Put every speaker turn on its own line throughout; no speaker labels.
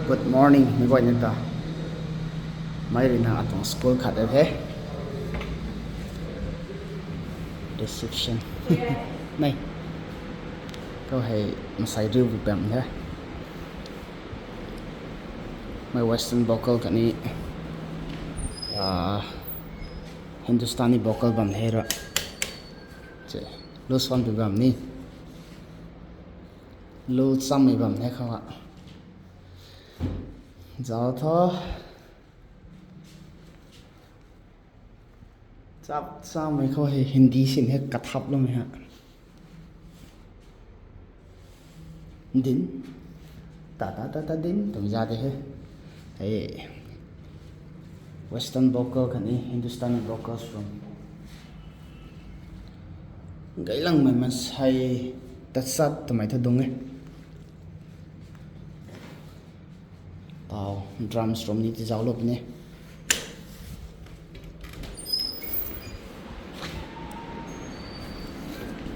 Good morning, mi gọi neta. Mai rin ha atong school khat he. Reception. Này. Câu hay masai riu vi pem he. My western vocal kani Hindustani vocal bam he ra. Che, lo son bi bam ni. Lo sam mi bam he khawa. Giáo tho chap sao mấy câu hay Hindi xin hết cắt hấp luôn mày hả đến ta đến tụi ra đây hết hey western vocal cái này Hindustani vocals from cái lần mình hay tất sát tụi mày thấy đúng ấy tao drums from ní thì giáo lộp nè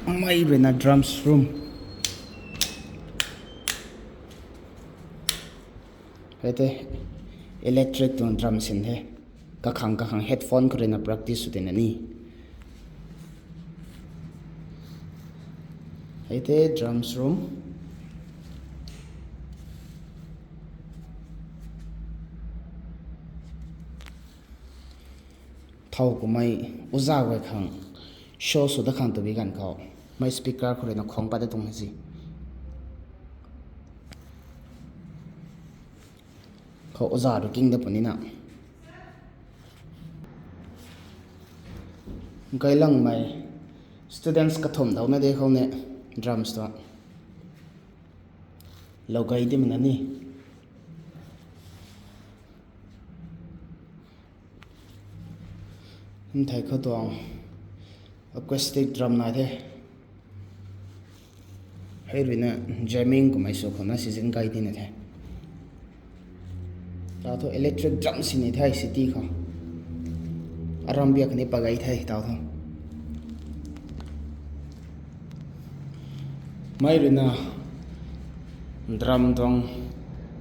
may bên là drums room vậy thế electric tuần drum xin thế các hàng headphone có thể practice được nè vậy thế drums room thâu của mày uza về khang show số đã khang tụi bị gan khao mày speaker có thể nó không bắt được tung gì khao uza được kinh được bữa nào cái lăng mày students cả thùng đâu nè đây không nè drums đó lâu cái đi mình nè thấy có toàn acoustic drum này thế hay rồi nè jamming của máy số của nó season cái đi này thế tao thôi electric drum xin này thay city không aram biak này pagai thay tao thôi mấy rồi nè drum tong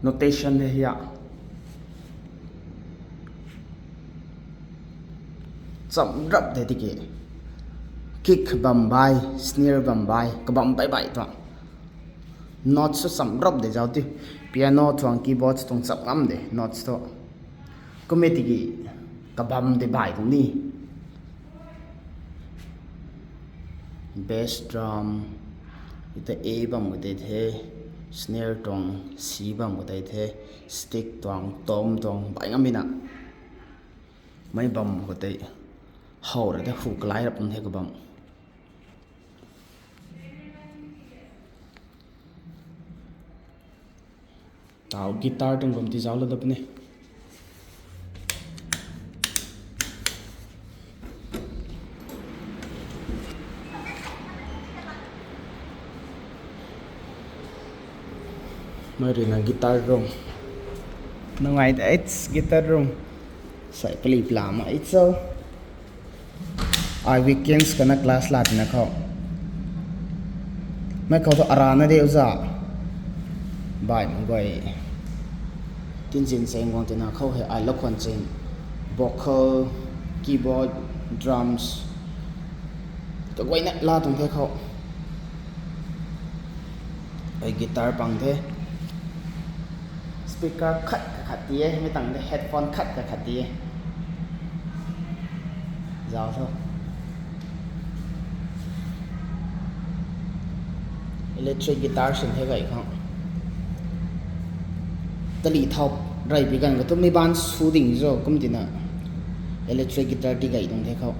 notation này ya chậm rập thế thì kì kick bầm bay snare bầm bay cái bầm bay bay thôi notes số chậm rập để giao tiếp piano thoáng keyboard thoáng chậm lắm để notes thôi có mấy thì kì cái bầm để bay cũng đi bass drum ite A bầm một đây thế snare thoáng C bầm một đây thế stick thoáng tom thoáng bay ngắm bên nào mấy bầm một đây hầu rồi cái phụ cái rập thế các bạn tao guitar trong công ty giáo lên tập này mới là guitar room nó ngay để guitar room sai play làm mà ít sao ai weekends kana class lat na kho mai kho to arana de uza bai mang goi tin jin seng wang tena kho he ai lokwan chen vocal keyboard drums to goi na la tung the kho ai guitar pang the speaker khat tie me tang de headphone khat tie giao thôi electric guitar xin thế vậy không ta lì thọc rải bị gần cái tụi mấy ban su đỉnh rồi cũng chỉ là electric guitar đi gậy đồng thế không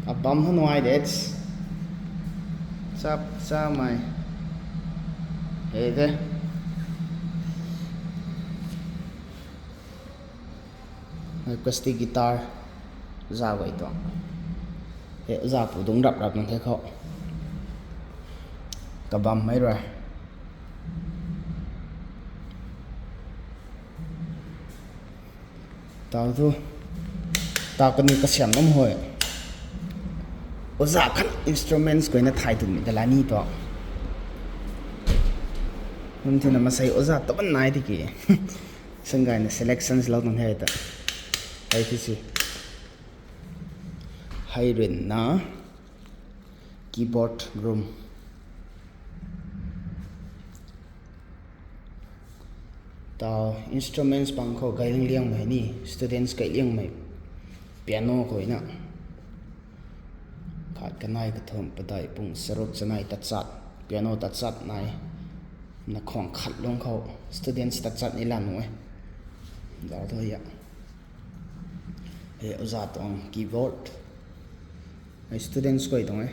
à bấm hơn ngoài đấy sắp sao mày thế acoustic guitar ra vậy đó hệ ra phụ đúng đập như thế không cả bầm mấy rồi tao thôi tao cần cái xem lắm hồi ở giả khăn instruments của nó thay từ mình là ni đó มันที่นั่นมาใส่อุจจาระตับนายที่กี่ซึ่งการ selections เราต้องให้แต่ไอ้ที่สิให้เรียนนะ keyboard room ต่อ instruments บางข้อไกลเลี้ยงไหมนี่ students ไกลเลี้ยงไหม piano ก็อีน่ะขาดกันนายกระทำประได้ปุ่งสรุปจะนายตัดจัด piano ตัดจัดนายนักของขัดลงเขา students ตัดจัดนี่ละหน่วยดาวเท่าไหร่อุตส่าห์ตรง keyboard ไอ้ students ก็อีตรงไหน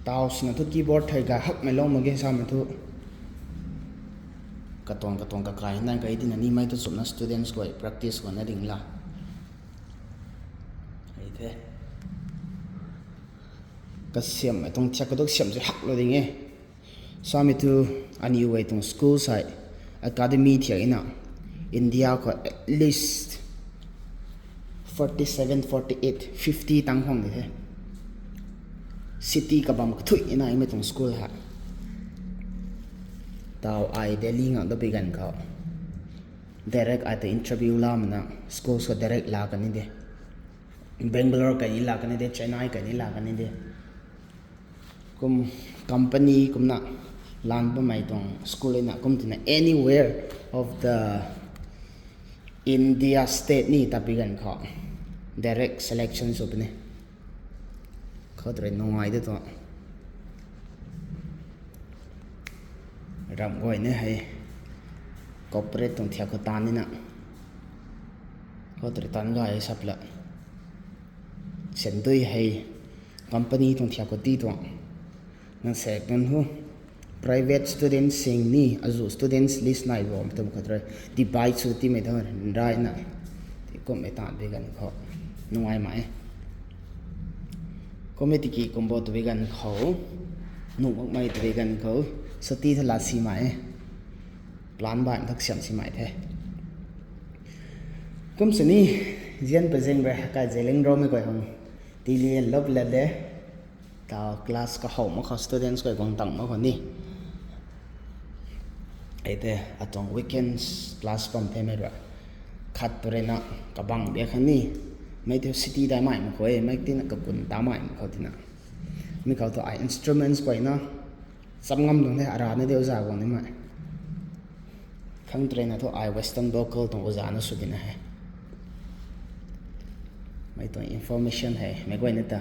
ตาวสนับทุก keyboard ไทยกะฮักไม่ลงมาเกี่ยสามทุกกระตองกระไก่นั่นก็ไอ้ที่นั่นนี่ไม่ต้องสนนะ students ก็ practice ก็นั่นดิ่งละไอ้เท่ก็เสียมไอ้ตรงเช็คก็ต้องเสียมจะหักเลยดิ่งไงสามีทุกอันนี้ไว้ตรง school ใส่ academy ที่ไอ้น่ะ India ก็ at least 47 48 50ตั้งห้องเลยเท่ city กับบางทุยน่ะไม่ตรง school ฮะตาวไอเดลี่งอ่ะต้องไปกันเขา direct ไอแต่ interview ล่ามันนะ school ก็ direct ลากันนี่เด้ Bangalore กันนี่ลากันนี่เด้ Chennai กันนี่ลากันนี่เด้กุม company กุมน่ะลานไปไม่ตรง school เลยนะกุมที่น่ะ anywhere of the India state นี่ตับไปกันเขา direct selection สุดนี่เขาตรีน้อยด้วยตัวรำก้อยเนี่ยให้ corporate ตรงเที่ยวก็ตานนี่นะเขาตรีตันก็ให้สับละเส้นด้วยให้ company ตรงเที่ยวก็ตีตัวนั่นเสกนั่นหู private students สิ่งนี้อาจุ students list ไหนรวมตัวเขาตรีดีบายสุดที่ไม่เท่าไรนะที่ก็ไม่ต่างไปกันเขาน้อยไหมก็ไม่ติกี้ก็บอกตัวกันเขาหนุ่มไม่ตัวกันเขาสติทลาสีไหมปลานบ้านทักเสียมสีไหมแท้กุมสนี่เรียนไปเจงไปกายเจริญรอไม่ก่อยหงตีเรียนลบเล็ดเด้ต่อคลาสก็เขามาเขา students ก็กองตั้งมาคนนี้ไอ้เด้อตรง weekends class ปั๊มเทไม่รู้ขัดตัวเรนะกับบังเบียคันนี้ไม่ที่ city ได้ไหมมันเขาไม่ที่นั่นกับคนตามไหมมันเขาที่นั่นไม่เขาตัวไอ instruments ก่อยนะสำงำตรงที่อาราเนี่ยเดี๋ยวจะก่อนนี่ไหมข้างตัวนั้นตัวไอ western vocal ตรงอุจาระสุดนี่นะฮะไม่ตัว information ให้ไม่ก่อยนี่ตา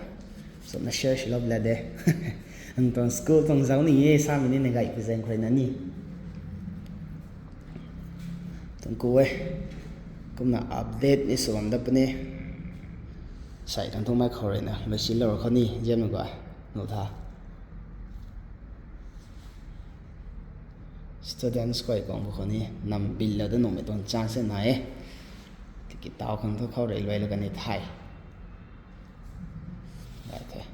ส่วนนั้น share ชิลล์เลยเด้อันตรง school ตรงเจ้านี่สามีนี่ในไงพิเศษคนนั้นนี่ตรงกูเว้ยก็มาอัปเดตในส่วนดับนี้ใส่ทั้งทุ่งไม้เขาเลยนะไม่ชิลล์เขานี่เยี่ยมกว่าหนูท่า students ก็อีกองพวกคนนี้นำบิลแล้วด้วยหนุ่มไม่ต้องจ้างเส้นไหนที่กิตาวของเขาเรื่อยๆแล้วกันในไทยได้เถอะ